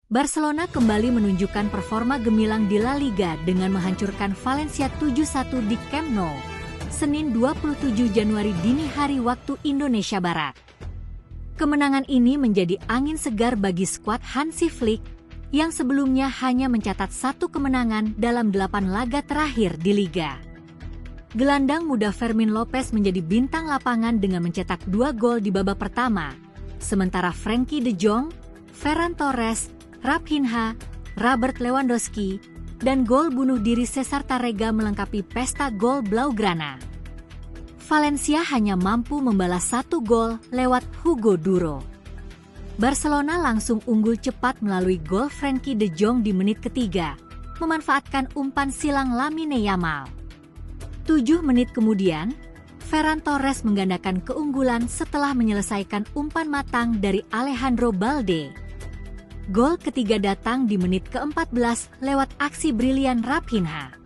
Barcelona kembali menunjukkan performa gemilang di La Liga dengan menghancurkan Valencia 7-1 di Camp Nou, Senin 27 Januari dini hari waktu Indonesia Barat. Kemenangan ini menjadi angin segar bagi skuad Hansi Flick yang sebelumnya hanya mencatat 1 kemenangan dalam 8 laga terakhir di Liga. Gelandang muda Fermin Lopez menjadi bintang lapangan dengan mencetak 2 gol di babak pertama, sementara Frenkie de Jong, Ferran Torres, Raphinha, Robert Lewandowski, dan gol bunuh diri Cesar Tárrega melengkapi pesta gol Blaugrana. Valencia hanya mampu membalas 1 gol lewat Hugo Duro. Barcelona langsung unggul cepat melalui gol Frenkie de Jong di menit ketiga, memanfaatkan umpan silang Lamine Yamal. 7 menit kemudian, Ferran Torres menggandakan keunggulan setelah menyelesaikan umpan matang dari Alejandro Balde. Gol ketiga datang di menit ke-14 lewat aksi brilian Raphinha.